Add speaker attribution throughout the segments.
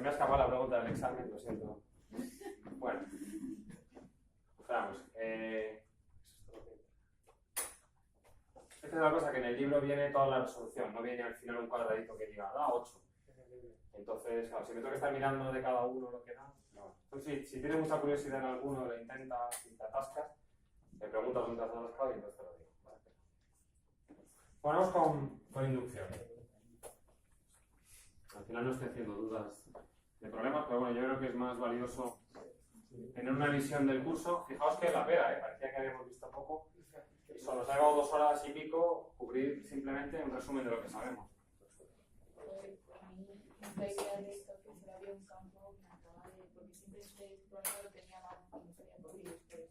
Speaker 1: me ha escapado la pregunta del examen, lo siento. Bueno, veamos. Esta es una cosa que en el libro viene toda la resolución, no viene al final un cuadradito que diga, da 8. Entonces, claro, si me tengo que estar mirando de cada uno lo que da, no. Entonces, si tienes mucha curiosidad en alguno, lo intentas y te atascas, me preguntas dónde te has atascado y entonces te lo digo. Vale. Vamos con inducción. Al final no estoy haciendo dudas de problemas, pero bueno, yo creo que es más valioso tener una visión del curso. Fijaos que la pera, parecía que habíamos visto poco, y solo nos ha llevado 2 horas y pico cubrir simplemente un resumen de lo que sabemos.
Speaker 2: A mí la idea de esto que solo había un campo me acaba de... porque siempre este problema lo tenía mal y no sabía por qué.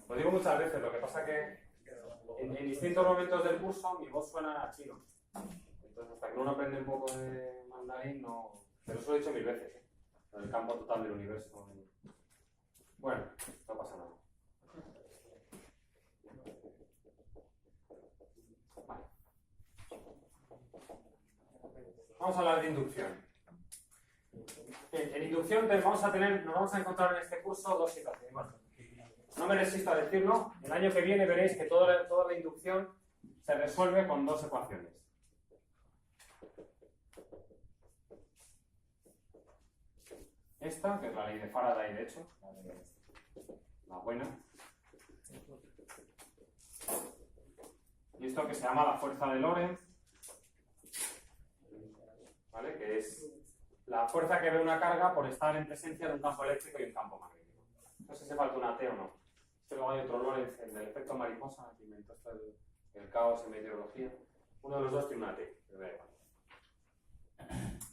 Speaker 1: Lo digo muchas veces, lo que pasa que en distintos momentos del curso mi voz suena a chino. Entonces, hasta que uno aprende un poco de mandarín, no... Pero eso lo he dicho 1000 veces, ¿eh? En el campo total del universo. Bueno, no pasa nada. Vale. Vamos a hablar de inducción. En inducción nos vamos a encontrar en este curso 2 situaciones. Bueno, no me resisto a decirlo, el año que viene veréis que toda la inducción se resuelve con 2 ecuaciones. Esta, que es la ley de Faraday, de hecho, la buena. Y esto que se llama la fuerza de Lorentz, ¿vale? Que es la fuerza que ve una carga por estar en presencia de un campo eléctrico y un campo magnético. No sé si falta una T o no. Luego hay otro Lorentz, el del efecto mariposa, que inventó esto el caos en meteorología. Uno de los dos tiene una T, pero da igual.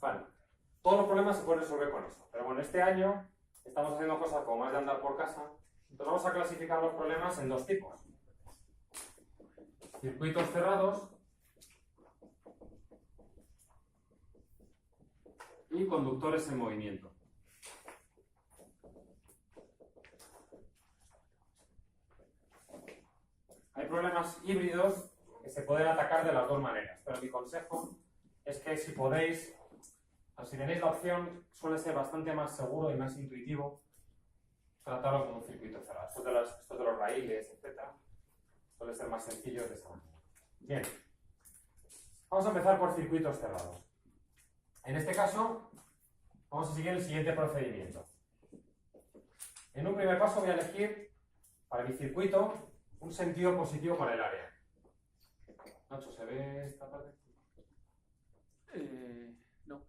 Speaker 1: Vale. Todos los problemas se pueden resolver con eso. Pero bueno, este año estamos haciendo cosas como más de andar por casa. Entonces vamos a clasificar los problemas en 2 tipos. Circuitos cerrados y conductores en movimiento. Hay problemas híbridos que se pueden atacar de las 2 maneras, pero mi consejo es que si podéis, o si tenéis la opción, suele ser bastante más seguro y más intuitivo tratarlo como un circuito cerrado. Esto de los raíles, etc. Suele ser más sencillo de esa manera. Bien, vamos a empezar por circuitos cerrados. En este caso, vamos a seguir el siguiente procedimiento. En un primer paso voy a elegir para mi circuito un sentido positivo para el área. Nacho, ¿se ve esta parte?
Speaker 3: No.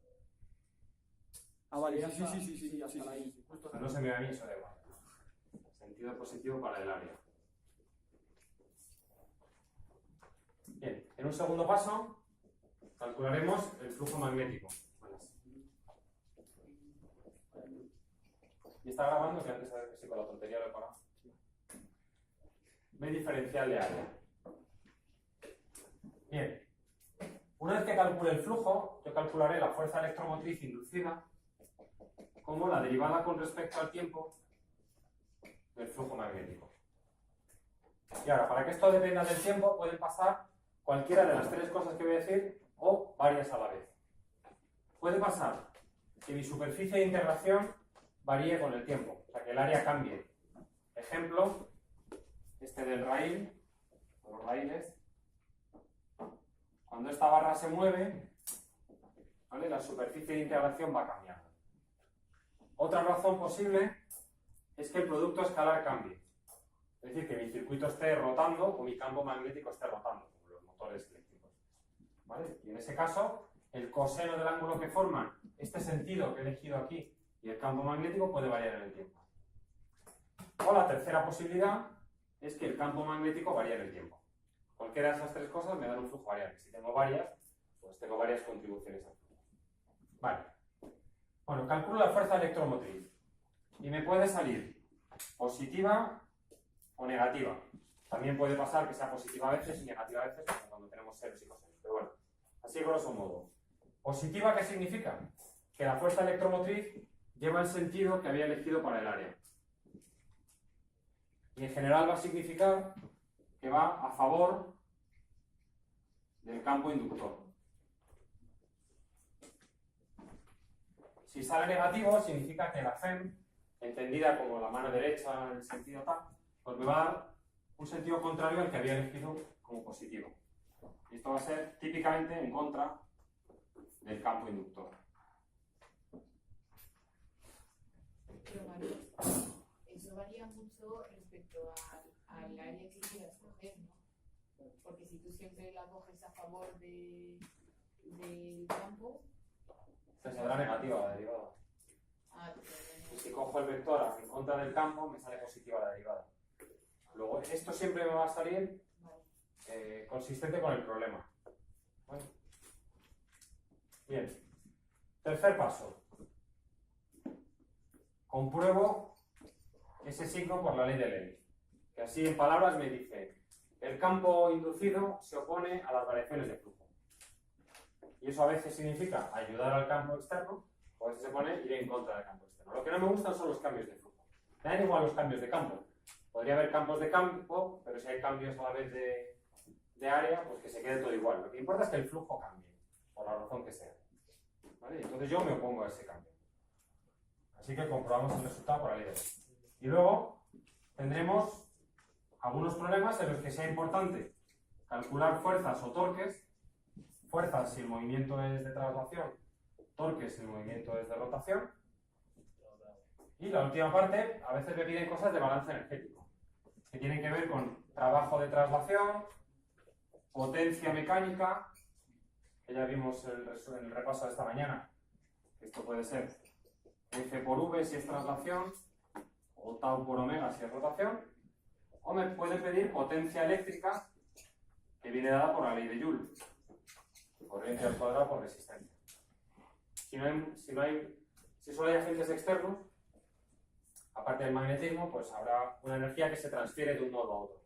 Speaker 3: Ah, vale, sí, hasta ahí.
Speaker 1: No se me ve a mí, eso da igual. Sentido positivo para el área. Bien, en un segundo paso calcularemos el flujo magnético. ¿Y está grabando? Que antes sabes que sí, con la tontería lo he parado. B diferencial de área. Bien. Una vez que calcule el flujo, yo calcularé la fuerza electromotriz inducida como la derivada con respecto al tiempo del flujo magnético. Y ahora, para que esto dependa del tiempo, pueden pasar cualquiera de las 3 cosas que voy a decir o varias a la vez. Puede pasar que mi superficie de integración varíe con el tiempo, o sea, que el área cambie. Ejemplo, este del raíl, los raíles. Cuando esta barra se mueve, ¿vale? La superficie de integración va cambiando. Otra razón posible es que el producto escalar cambie. Es decir, que mi circuito esté rotando o mi campo magnético esté rotando, como los motores eléctricos. ¿Vale? Y en ese caso, el coseno del ángulo que forman este sentido que he elegido aquí y el campo magnético puede variar en el tiempo. O la tercera posibilidad es que el campo magnético varíe en el tiempo. Cualquiera de esas 3 cosas me dan un flujo variable. Si tengo varias, pues tengo varias contribuciones al flujo. Vale. Bueno, calculo la fuerza electromotriz. Y me puede salir positiva o negativa. También puede pasar que sea positiva a veces y negativa a veces, como cuando tenemos ceros y cosenos. Pero bueno, así grosso modo. ¿Positiva qué significa? Que la fuerza electromotriz lleva el sentido que había elegido para el área. Y en general va a significar que va a favor del campo inductor. Si sale negativo, significa que la FEM, entendida como la mano derecha en el sentido tal, pues me va a dar un sentido contrario al que había elegido como positivo. Y esto va a ser típicamente en contra del campo inductor.
Speaker 2: Pero María, eso varía mucho respecto al área que quieras coger, ¿no? Porque si tú siempre la coges a favor del campo...
Speaker 1: Se saldrá negativa la derivada. Y si cojo el vector en contra del campo, me sale positiva la derivada. Luego, esto siempre me va a salir consistente con el problema. ¿Vale? Bien. Tercer paso. Compruebo ese signo por la ley de Leibniz. Que así en palabras me dice, el campo inducido se opone a las variaciones de flujo. Y eso a veces significa ayudar al campo externo, o a veces se pone ir en contra del campo externo. Lo que no me gustan son los cambios de flujo. Me dan igual los cambios de campo. Podría haber campos de campo, pero si hay cambios a la vez de área, pues que se quede todo igual. Lo que importa es que el flujo cambie, por la razón que sea. ¿Vale? Entonces yo me opongo a ese cambio. Así que comprobamos el resultado por la ley de Leibniz. Y luego tendremos algunos problemas en los que sea importante calcular fuerzas o torques. Fuerzas si el movimiento es de traslación, torques si el movimiento es de rotación. Y la última parte, a veces me piden cosas de balance energético, que tienen que ver con trabajo de traslación, potencia mecánica, que ya vimos en el repaso de esta mañana. Esto puede ser F por V si es traslación, o tau por omega si es rotación. O me pueden pedir potencia eléctrica, que viene dada por la ley de Joule. Corriente al cuadrado por resistencia. Si solo hay agentes externos, aparte del magnetismo, pues habrá una energía que se transfiere de un nodo a otro.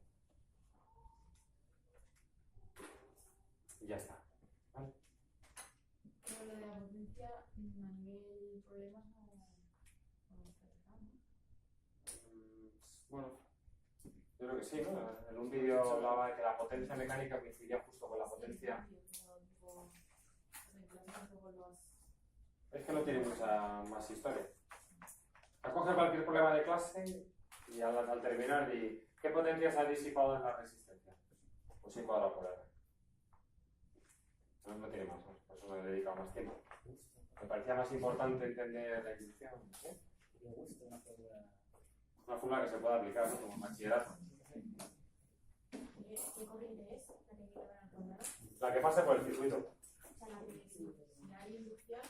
Speaker 1: Y ya está. ¿Vale?
Speaker 2: Pero lo de la potencia, a nivel problemas, no está tratando.
Speaker 1: Bueno, yo creo que sí, ¿no? En un vídeo hablaba de que la potencia mecánica coincidía justo con la potencia. Es que no tiene mucha más historia. Acoge cualquier problema de clase y al terminar di ¿qué potencia se ha disipado en la resistencia? Pues sí cuadrado por R. No tiene más, por eso me he dedicado más tiempo. Me parecía más importante entender la inducción. ¿Eh? Una fórmula que se pueda aplicar, ¿no? Como bachillerato.
Speaker 4: ¿Qué corriente es la que llevan al cuadrado?
Speaker 1: La que pasa por el circuito.
Speaker 4: O sea, la que si hay inducción,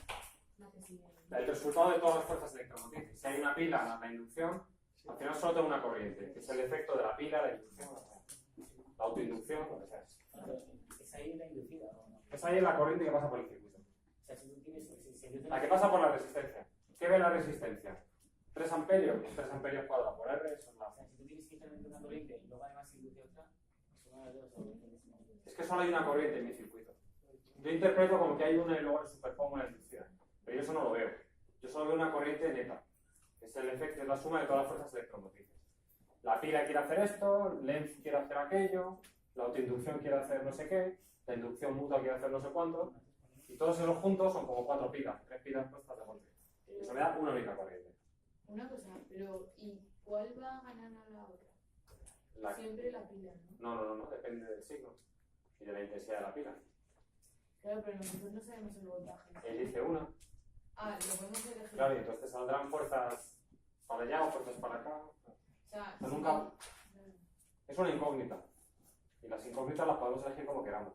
Speaker 4: la que sigue.
Speaker 1: El resultado de todas las fuerzas electromotrices. Si hay una pila, la inducción, al final solo tengo una corriente, que es el efecto de la pila, la inducción, la autoinducción, lo que sea.
Speaker 5: ¿Es ahí la inducida o no?
Speaker 1: Es ahí la corriente que pasa por el circuito.
Speaker 5: O sea, si tú tienes...
Speaker 1: La que pasa por la resistencia. ¿Qué ve la resistencia? 3 amperios, 3 amperios cuadrados por R son la...
Speaker 5: O sea, si tú tienes simplemente una corriente y luego además induce otra, pues una de las dos...
Speaker 1: Es que solo hay una corriente en mi circuito. Yo interpreto como que hay una y luego le superpongo una inducida. Pero yo eso no lo veo. Yo solo veo una corriente neta. Que es el efecto, es la suma de todas las fuerzas electromotrices. La pila quiere hacer esto, Lenz quiere hacer aquello, la autoinducción quiere hacer no sé qué, la inducción mutua quiere hacer no sé cuánto, y todos esos juntos son como 4 pilas, 3 pilas puestas de golpe. Y eso me da una única corriente.
Speaker 2: Una cosa, pero ¿y cuál va a ganar a la otra?
Speaker 1: La...
Speaker 2: Siempre la pila, ¿no?
Speaker 1: No, depende del signo y de la intensidad de la pila.
Speaker 2: Claro, pero nosotros no sabemos el voltaje.
Speaker 1: Elige una.
Speaker 2: Ah, lo podemos elegir.
Speaker 1: Claro, y entonces te saldrán fuerzas para allá o fuerzas para acá.
Speaker 2: O sea,
Speaker 1: Pero nunca... Es una incógnita. Y las incógnitas las podemos elegir como queramos.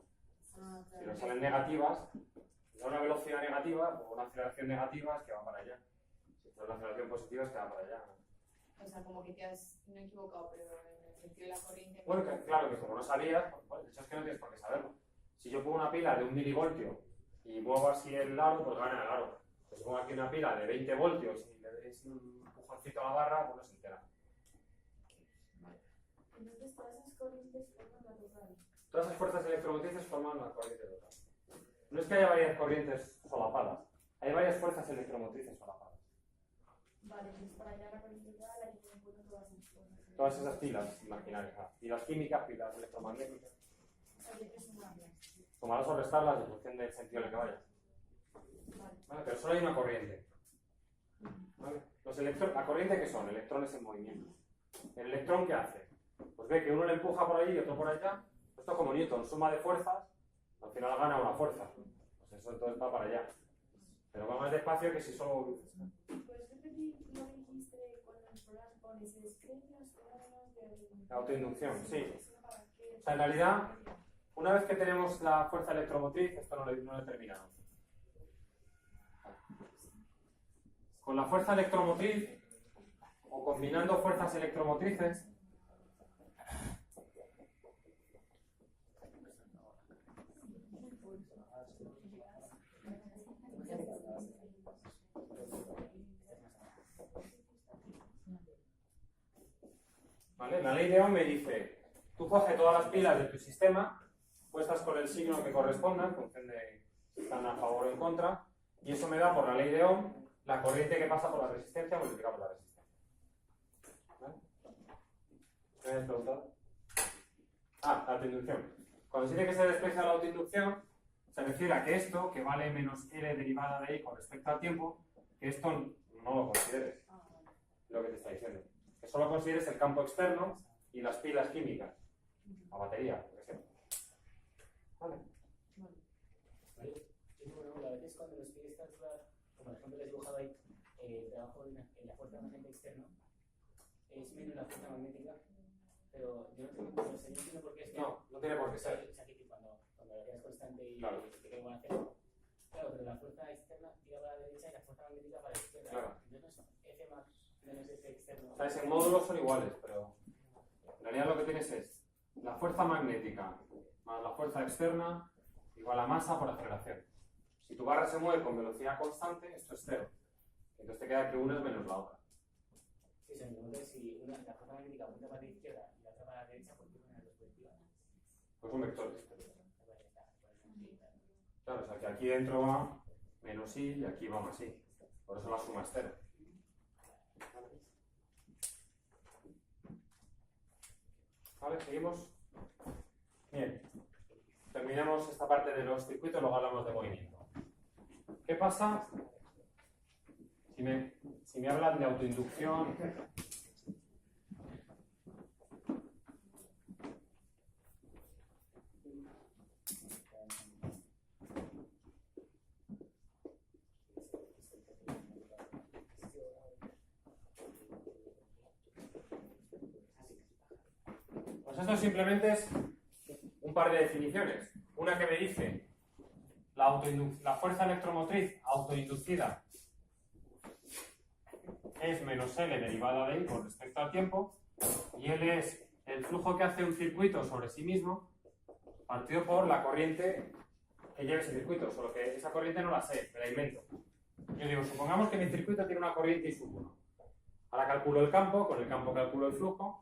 Speaker 2: Ah,
Speaker 1: Si
Speaker 2: claro.
Speaker 1: nos salen negativas, si da una velocidad negativa o una aceleración negativa es que va para allá. Si da una aceleración positiva es que va para allá.
Speaker 2: O sea, como que te has no equivocado, pero en el sentido de la corriente.
Speaker 1: Bueno, claro que como no sabías, pues de hecho es que no tienes por qué saberlo. Si yo pongo una pila de 1 milivoltio y muevo así el aro, pues gana el aro. Pues si pongo aquí una pila de 20 voltios y le doy un empujoncito a la barra, pues no se entera.
Speaker 4: Entonces, todas esas corrientes forman la total.
Speaker 1: Todas esas fuerzas electromotrices forman la corriente total. No es que haya varias corrientes solapadas, hay varias fuerzas electromotrices solapadas.
Speaker 4: Vale, entonces para hallar la corriente total hay que tener en cuenta todas esas cosas.
Speaker 1: Todas esas pilas imaginarias. Y las químicas, pilas electromagnéticas.
Speaker 4: O sea, hay que sumarlas.
Speaker 1: Tomarlas o restarlas en función del sentido en el que vaya.
Speaker 4: Vale.
Speaker 1: Vale, pero solo hay una corriente. ¿Vale? ¿La corriente qué son? Electrones en movimiento. ¿El electrón qué hace? Pues ve que uno le empuja por allí y otro por allá. Esto es como Newton, suma de fuerzas, al final gana una fuerza. Pues eso entonces va para allá. Pero va más despacio que si solo luces.
Speaker 4: ¿Puedes repetir lo que dijiste cuando el programa pone se desprenden los fenómenos de
Speaker 1: La autoinducción, sí.
Speaker 4: ¿Para qué?
Speaker 1: O sea, en realidad, una vez que tenemos la fuerza electromotriz, esto no lo he terminado. Con la fuerza electromotriz, o combinando fuerzas electromotrices, ¿vale? La ley de Ohm me dice, tú coge todas las pilas de tu sistema, puestas con el signo que corresponda, en función de si están a favor o en contra, y eso me da por la ley de Ohm la corriente que pasa por la resistencia multiplicada por la resistencia. ¿Vale? ¿Me habéis preguntado? Ah, la autoinducción. Cuando se dice que se desprecia la autoinducción, se refiere a que esto, que vale menos L derivada de I con respecto al tiempo, que esto no lo consideres, lo que te está diciendo. Que solo consideres el campo externo y las pilas químicas, la batería, por ejemplo. ¿Vale?
Speaker 5: Vale. Yo tengo una pregunta. A veces cuando los pides calcular, como el ejemplo que he dibujado ahí, el trabajo en la fuerza magnética externa es menos la fuerza magnética, pero yo no entiendo por qué es que...
Speaker 1: No tiene por qué ser.
Speaker 5: O sea, que cuando la velocidad es constante y
Speaker 1: Claro.
Speaker 5: te queda igual a cero, claro, pero la fuerza externa tira para la derecha y la fuerza magnética para la izquierda.
Speaker 1: Claro.
Speaker 5: Entonces, F más menos F externo.
Speaker 1: O sea, en módulos son iguales, pero en realidad lo que tienes es la fuerza magnética más la fuerza externa igual a masa por aceleración. Si tu barra se mueve con velocidad constante, esto es cero. Entonces te queda que una es menos la otra.
Speaker 5: Sí, se me pregunta si la fuerza magnética apunta para la izquierda y la otra para la derecha, ¿por qué una de las dos positiva?
Speaker 1: Pues un vector. Claro, o sea que aquí dentro va menos i y aquí va más i. Por eso la suma es cero. ¿Vale? ¿Seguimos? Bien. Terminamos esta parte de los circuitos, luego hablamos de movimiento. ¿Qué pasa si me hablan de autoinducción? Pues esto simplemente es un par de definiciones. Una que me dice la fuerza electromotriz autoinducida es menos L derivada de I con respecto al tiempo, y L es el flujo que hace un circuito sobre sí mismo partido por la corriente que lleva ese circuito, solo que esa corriente no la sé, me la invento. Yo digo, supongamos que mi circuito tiene una corriente I sub 1. Ahora calculo el campo, con el campo calculo el flujo,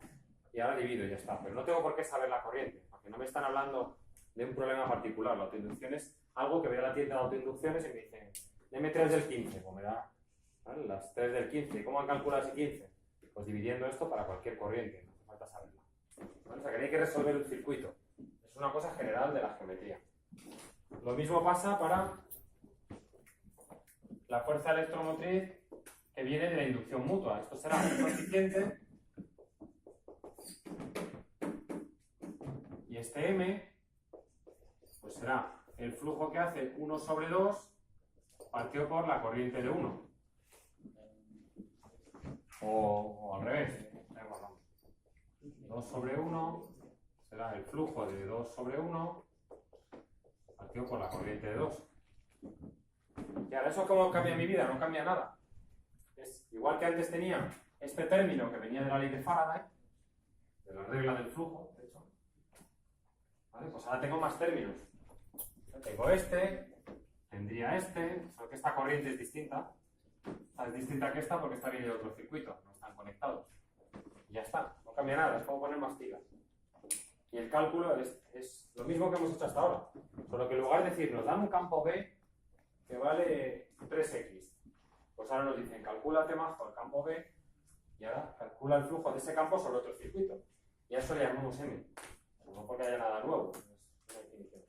Speaker 1: y ahora divido y ya está. Pero no tengo por qué saber la corriente, porque no me están hablando de un problema particular. La autoinducción es algo que voy a la tienda de autoinducciones y me dicen, deme 3 del 15, pues me da, ¿vale?, las 3 del 15. ¿Cómo han calculado ese 15? Pues dividiendo esto para cualquier corriente, no hace falta saberla. ¿Vale? O sea, que hay que resolver el circuito. Es una cosa general de la geometría. Lo mismo pasa para la fuerza electromotriz que viene de la inducción mutua. Esto será un coeficiente y este M pues será el flujo que hace 1 sobre 2 partido por la corriente de 1. O al revés. 2 sobre 1 será el flujo de 2 sobre 1 partido por la corriente de 2. Y ahora, ¿eso cómo cambia mi vida? No cambia nada. Es igual que antes tenía este término que venía de la ley de Faraday, de la regla del flujo, de hecho. ¿Vale? Pues ahora tengo más términos. Tengo este, tendría este, solo que esta corriente es distinta. Esta es distinta que esta porque esta viene de otro circuito, no están conectados. Y ya está, no cambia nada, es como poner más pilas. Y el cálculo es lo mismo que hemos hecho hasta ahora, solo que en lugar de decirnos, dan un campo B que vale 3x, pues ahora nos dicen, calcula majo el campo B y ahora calcula el flujo de ese campo sobre otro circuito. Y a eso le llamamos M, no porque haya nada nuevo, es una definición.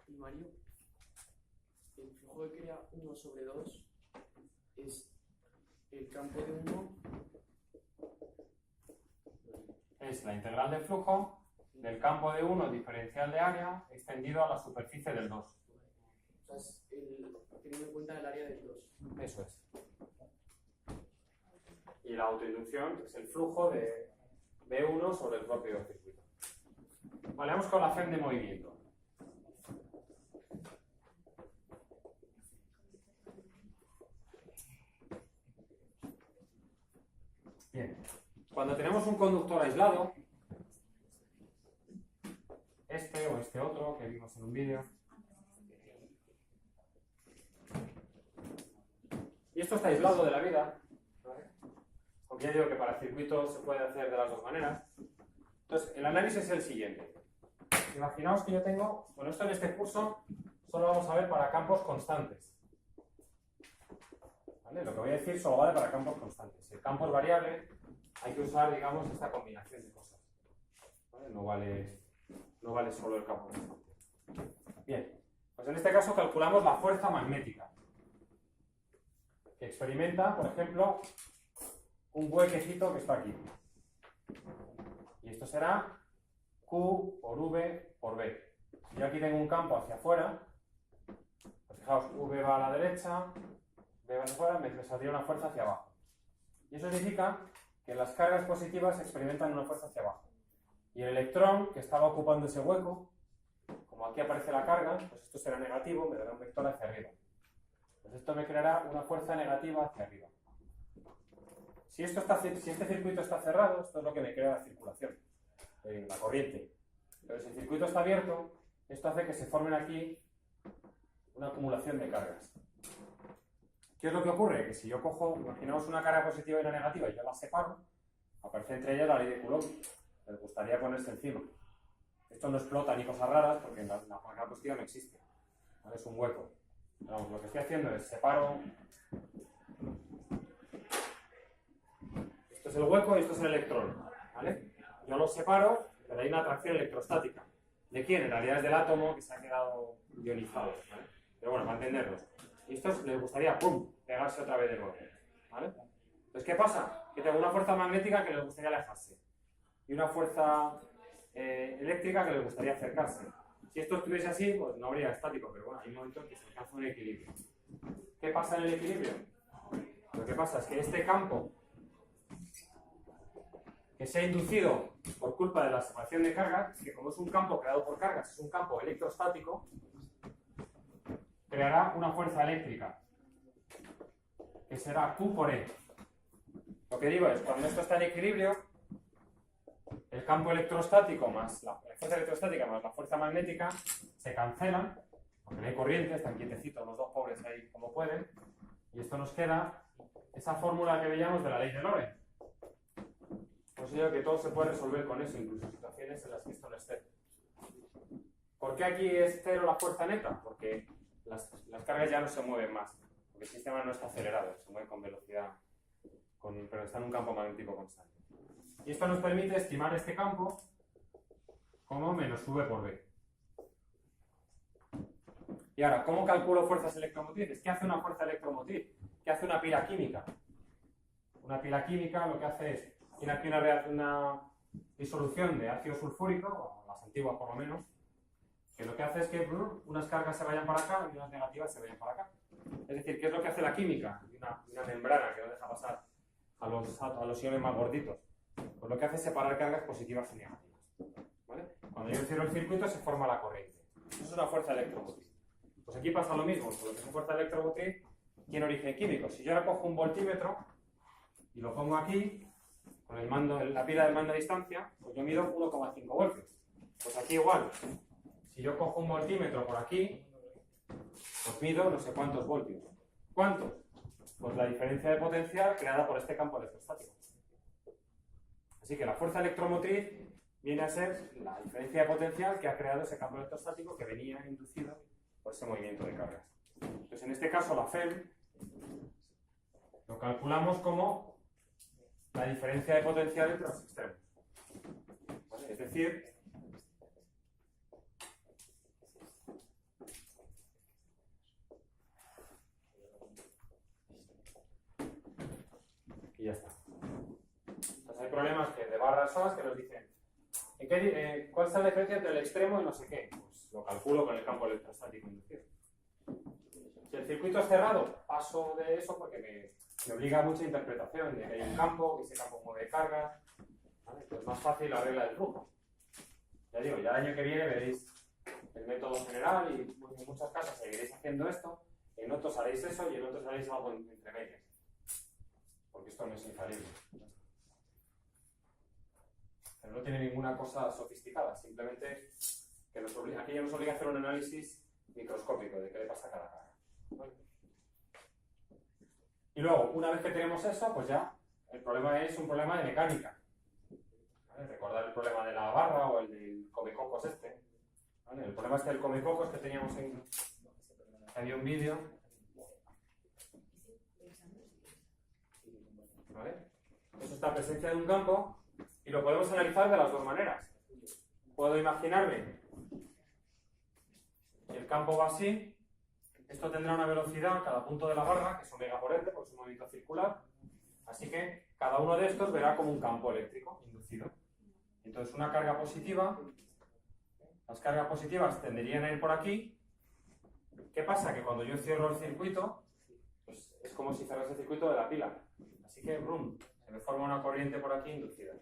Speaker 3: Y Mario, el flujo que crea 1 sobre 2 es el campo de 1.
Speaker 1: Es la integral del flujo del campo de 1 diferencial de área extendido a la superficie del 2.
Speaker 3: O sea, es teniendo en cuenta el área del 2.
Speaker 1: Eso es. Y la autoinducción es el flujo de B1 sobre el propio circuito. Vale, vamos con la FEM de movimiento. Bien. Cuando tenemos un conductor aislado, este o este otro que vimos en un vídeo, y esto está aislado de la vida, ¿vale? Aunque ya digo que para circuitos se puede hacer de las dos maneras. Entonces, el análisis es el siguiente. Imaginaos que yo tengo, bueno, esto en este curso solo vamos a ver para campos constantes. ¿Vale? Lo que voy a decir solo vale para campos constantes. Si el campo es variable, hay que usar, digamos, esta combinación de cosas. ¿Vale? No vale solo el campo constante. Bien, pues en este caso calculamos la fuerza magnética, que experimenta, por ejemplo, un huequecito que está aquí. Y esto será Q por V por B. Si yo aquí tengo un campo hacia afuera, pues fijaos, V va a la derecha, B va hacia afuera, me saldría una fuerza hacia abajo. Y eso significa que las cargas positivas experimentan una fuerza hacia abajo. Y el electrón que estaba ocupando ese hueco, como aquí aparece la carga, pues esto será negativo, me dará un vector hacia arriba. Pues esto me creará una fuerza negativa hacia arriba. Si este circuito está cerrado, esto es lo que me crea la circulación, la corriente. Pero si el circuito está abierto, esto hace que se formen aquí una acumulación de cargas. ¿Qué es lo que ocurre? Que si yo cojo, imaginaos una carga positiva y una negativa, y yo las separo, aparece entre ellas la ley de Coulomb. Les gustaría ponerse encima. Esto no explota ni cosas raras, porque la carga positiva no existe. ¿Vale? Es un hueco. Vamos, lo que estoy haciendo es separo. Esto es el hueco y esto es el electrón. ¿Vale? Yo los separo, pero hay una atracción electrostática. ¿De quién? En realidad es del átomo que se ha quedado ionizado. ¿Vale? Pero bueno, para entenderlos. Y estos les gustaría, ¡pum!, pegarse otra vez de nuevo. ¿Vale? Entonces, ¿qué pasa? Que tengo una fuerza magnética que les gustaría alejarse. Y una fuerza eléctrica que les gustaría acercarse. Si esto estuviese así, pues no habría estático, pero bueno, hay un momento en que se alcanza un equilibrio. ¿Qué pasa en el equilibrio? Lo que pasa es que este campo que se ha inducido por culpa de la separación de cargas, que como es un campo creado por cargas, es un campo electrostático, creará una fuerza eléctrica, que será Q por E. Lo que digo es, cuando esto está en equilibrio, el campo electrostático más la fuerza electrostática más la fuerza magnética se cancelan, porque no hay corriente, están quietecitos los dos pobres ahí como pueden, y esto nos queda esa fórmula que veíamos de la ley de Lorentz. Pues yo digo que todo se puede resolver con eso, incluso situaciones en las que esto no es cero. ¿Por qué aquí es cero la fuerza neta? Porque las cargas ya no se mueven más, porque el sistema no está acelerado, se mueve con velocidad, pero está en un campo magnético constante. Y esto nos permite estimar este campo como menos V por B. Y ahora, ¿cómo calculo fuerzas electromotrices? ¿Qué hace una fuerza electromotriz? ¿Qué hace una pila química? Una pila química lo que hace es, tiene aquí una disolución de ácido sulfúrico, o las antiguas por lo menos, que lo que hace es que unas cargas se vayan para acá y unas negativas se vayan para acá. Es decir, ¿qué es lo que hace la química? Una membrana que no deja pasar a los iones más gorditos. Pues lo que hace es separar cargas positivas y negativas. ¿Vale? Cuando yo cierro el circuito se forma la corriente. Eso es una fuerza electromotriz. Pues aquí pasa lo mismo, con lo que es una fuerza electromotriz tiene origen químico. Si yo ahora cojo un voltímetro y lo pongo aquí, con el mando, la pila del mando a distancia, pues yo mido 1,5 voltios. Pues aquí igual. Si yo cojo un voltímetro por aquí, pues mido no sé cuántos voltios. ¿Cuántos? Pues la diferencia de potencial creada por este campo electrostático. Así que la fuerza electromotriz viene a ser la diferencia de potencial que ha creado ese campo electrostático que venía inducido por ese movimiento de cargas. Entonces, en este caso, la FEM lo calculamos como la diferencia de potencial entre los extremos. ¿Vale? Es decir, ya está. Entonces hay problemas que de barras solas que nos dicen ¿cuál es la diferencia entre el extremo y no sé qué? Pues lo calculo con el campo electrostático inducido. Si el circuito es cerrado, paso de eso porque me obliga a mucha interpretación de que hay un campo, que ese campo mueve cargas, ¿vale? Entonces es más fácil la regla del flujo. Ya digo, ya el año que viene veréis el método general y en muchos casos seguiréis haciendo esto, en otros haréis eso y en otros haréis algo entre medias. Porque esto no es infalible. Pero no tiene ninguna cosa sofisticada, simplemente que aquello nos obliga a hacer un análisis microscópico de qué le pasa a cada carga. ¿Vale? Y luego, una vez que tenemos eso, pues ya el problema es un problema de mecánica. ¿Vale? Recordar el problema de la barra o el del comecocos este. ¿Vale? El problema este del comecocos que teníamos en... Había un vídeo. ¿Vale? Eso está presencia de un campo y lo podemos analizar de las dos maneras. Puedo imaginarme que el campo va así. Esto tendrá una velocidad a cada punto de la barra, que es omega por L, porque es un movimiento circular. Así que cada uno de estos verá como un campo eléctrico inducido. Entonces una carga positiva, las cargas positivas tenderían a ir por aquí. ¿Qué pasa? Que cuando yo cierro el circuito, pues es como si cerrase el circuito de la pila. Así que, brum, se me forma una corriente por aquí inducida.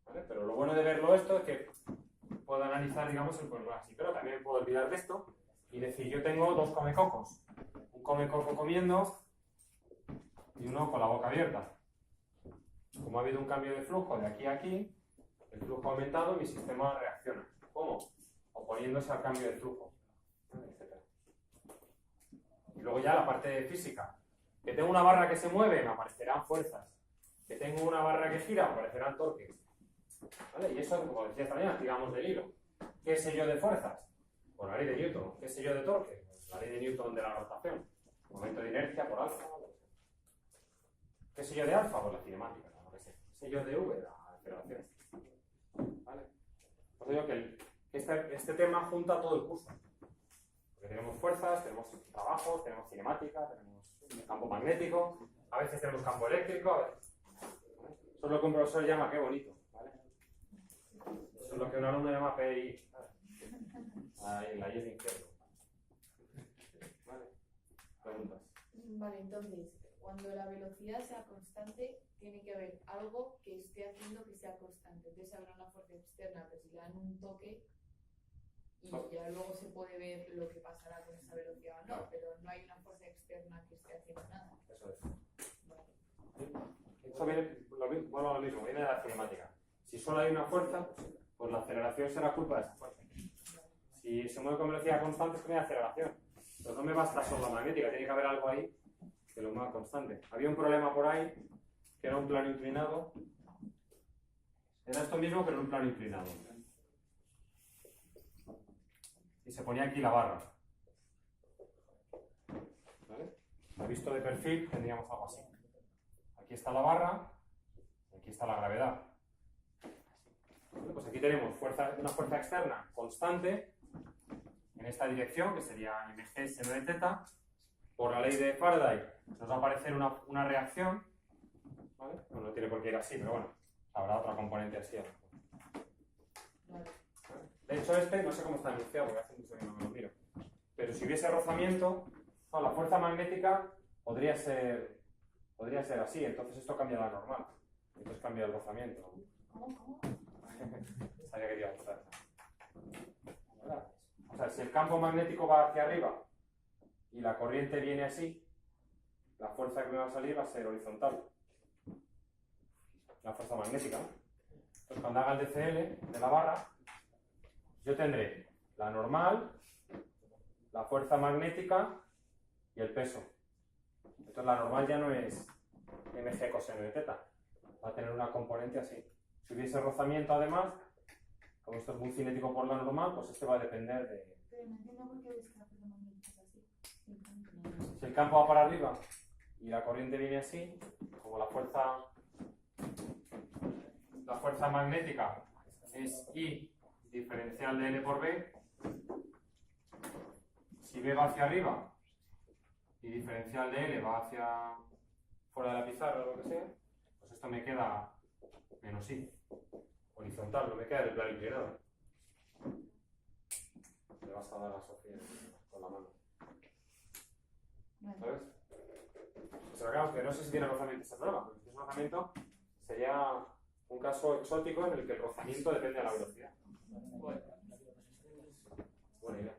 Speaker 1: ¿Vale? Pero lo bueno de verlo esto es que puedo analizar, digamos, el problema así. Pero también me puedo olvidar de esto y decir, yo tengo dos comecocos. Un comecoco comiendo y uno con la boca abierta. Como ha habido un cambio de flujo de aquí a aquí, el flujo ha aumentado y mi sistema reacciona. ¿Cómo? Oponiéndose al cambio de flujo, etc. Y luego ya la parte física. Que tengo una barra que se mueve, me aparecerán fuerzas. Que tengo una barra que gira, me aparecerán torques. ¿Vale? Y eso, como decía esta mañana, tiramos del hilo. ¿Qué sé yo de fuerzas? Pues la ley de Newton. ¿Qué sé yo de torque? Pues la ley de Newton de la rotación. Momento de inercia por alfa. ¿Qué sé yo de alfa? Pues la cinemática. ¿No? ¿Qué sé yo de V? La aceleración. ¿Vale? Pues digo que este tema junta todo el curso. Porque tenemos fuerzas, tenemos trabajos, tenemos cinemática, tenemos campo magnético, a veces tenemos campo eléctrico, a veces. ¿Vale? Eso es lo que un profesor llama qué bonito. ¿Vale? Eso es lo que un alumno llama PI. Ahí, la Y es de infierno. ¿Vale? Preguntas.
Speaker 2: Vale, entonces, cuando la velocidad sea constante, tiene que haber algo que esté haciendo que sea constante. Entonces habrá una fuerza externa, pero si le dan un toque y ya luego se puede ver lo que pasará con esa velocidad o no, pero no hay una fuerza externa que esté haciendo nada.
Speaker 1: Eso es.
Speaker 2: Vale.
Speaker 1: Eso viene, bueno, lo mismo, viene de la cinemática. Si solo hay una fuerza, pues la aceleración será culpa de esa fuerza. Si se mueve con velocidad constante es que no hay aceleración. Pero no me basta solo la magnética, tiene que haber algo ahí que lo mueva constante. Había un problema por ahí, que era un plano inclinado. Era esto mismo, pero en un plano inclinado. Y se ponía aquí la barra. ¿Vale? Visto de perfil tendríamos algo así. Aquí está la barra y aquí está la gravedad. Bueno, pues aquí tenemos una fuerza externa constante en esta dirección, que sería mg seno de teta. Por la ley de Faraday nos va a aparecer una reacción. ¿Vale? No tiene por qué ir así, pero bueno, habrá otra componente así.
Speaker 2: Vale.
Speaker 1: De hecho, no sé cómo está anunciado, porque hace mucho que no me lo miro. Pero si hubiese rozamiento, la fuerza magnética podría ser así, entonces esto cambia la normal. Entonces cambia el rozamiento.
Speaker 2: ¿Cómo?
Speaker 1: Sabía que te iba a gustar. ¿Verdad? O sea, si el campo magnético va hacia arriba y la corriente viene así, la fuerza que me va a salir va a ser horizontal. La fuerza magnética, ¿no? Entonces cuando haga el DCL de la barra, yo tendré la normal, la fuerza magnética y el peso. Entonces la normal ya no es mg coseno de teta, va a tener una componente así. Si hubiese rozamiento además, como esto es muy cinético por la normal, pues este va a depender de...
Speaker 2: Pero no entiendo por qué ves que la fuerza magnética es así.
Speaker 1: Si el campo va para arriba y la corriente viene así, como la fuerza magnética es I diferencial de N por B, si B va hacia arriba y diferencial de L va hacia fuera de la pizarra o lo que sea, pues esto me queda menos i. Horizontal, no me queda el plano inclinado. Le vas a dar a Sofía con la mano. ¿Sabes? Pues acabamos que no sé si tiene rozamiento esta prueba, porque si es rozamiento sería un caso exótico en el que el rozamiento depende de la velocidad. Buena idea.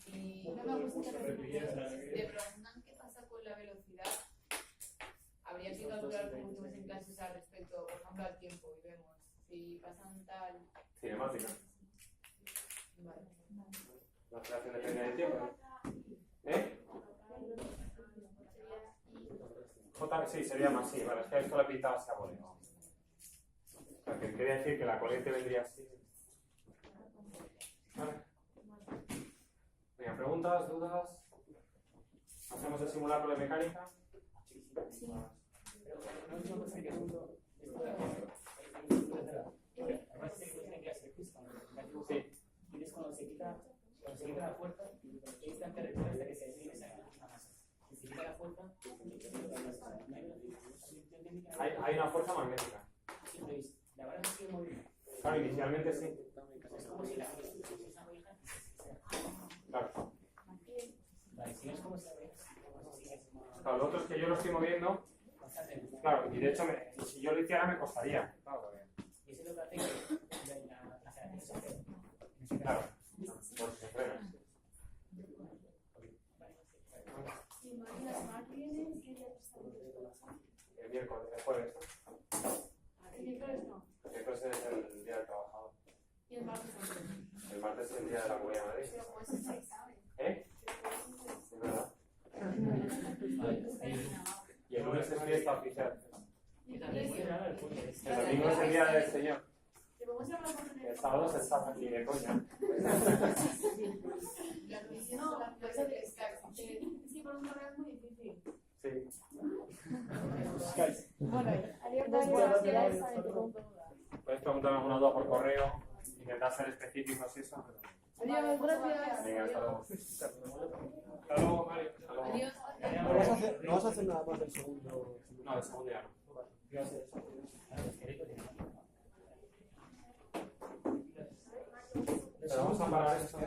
Speaker 2: Y una cosa que te preguntan qué pasa con la velocidad. Habría que calcular como hicimos en clases al respecto, por ejemplo, al tiempo, y vemos si pasan tal.
Speaker 1: Cinemática.
Speaker 2: Vale.
Speaker 1: La creación depende del tiempo. ¿Eh? J, sí, sería más, sí, vale, es que esto la pintaba así a voleo. O sea, que quería decir que la corriente vendría así. Vale. Venga, preguntas, dudas. ¿Hacemos el simulacro de mecánica?
Speaker 5: Sí. Pero una última cosa que pregunto, esto de además se tiene clase justo,
Speaker 1: Sí.
Speaker 5: y es cuando se quita la fuerza, es instante rector hasta que se define esa masa. Si se quita la fuerza,
Speaker 1: Hay una fuerza magnética.
Speaker 5: entonces, la vara se sigue moviendo.
Speaker 1: Claro, inicialmente sí.
Speaker 5: Es como si la fuerza se abeja.
Speaker 1: Claro.
Speaker 5: Vale, si es como se abeja,
Speaker 1: Claro, lo otro es que yo lo estoy moviendo. Claro, y de hecho, si yo lo hiciera me costaría.
Speaker 5: y eso es lo que hace que la aceleración se frene.
Speaker 1: Claro, porque se frena.
Speaker 4: Si María Smart viene, ¿qué día estamos?
Speaker 1: El miércoles, el jueves.
Speaker 4: El miércoles no.
Speaker 1: El miércoles es el día del trabajador.
Speaker 4: Y el martes también.
Speaker 1: El martes es el día de la Comunidad de Madrid.
Speaker 4: Pero pues es el examen.
Speaker 1: ¿Eh? Es verdad. Y el lunes es fiesta oficial.
Speaker 5: Y también puede dar al punto.
Speaker 1: El domingo es el día del Señor.
Speaker 4: ¿Te vamos a hablar con
Speaker 1: El sábado se está aquí de coña.
Speaker 2: La revisión
Speaker 4: No,
Speaker 2: son las
Speaker 4: pues
Speaker 2: clases de Skype.
Speaker 4: sí, por un correo es muy difícil.
Speaker 1: Sí.
Speaker 4: Bueno,
Speaker 2: Adiós,
Speaker 1: Puedes preguntarme alguna duda por correo, intentar ser específicos y eso.
Speaker 4: Adiós, gracias.
Speaker 1: Venga, hasta luego. Hasta luego, Mario. Hasta luego.
Speaker 2: Adiós.
Speaker 3: ¿No vas a hacer nada más del segundo?
Speaker 1: No, el segundo ya no.
Speaker 3: Gracias.
Speaker 1: Pero vamos a parar esto.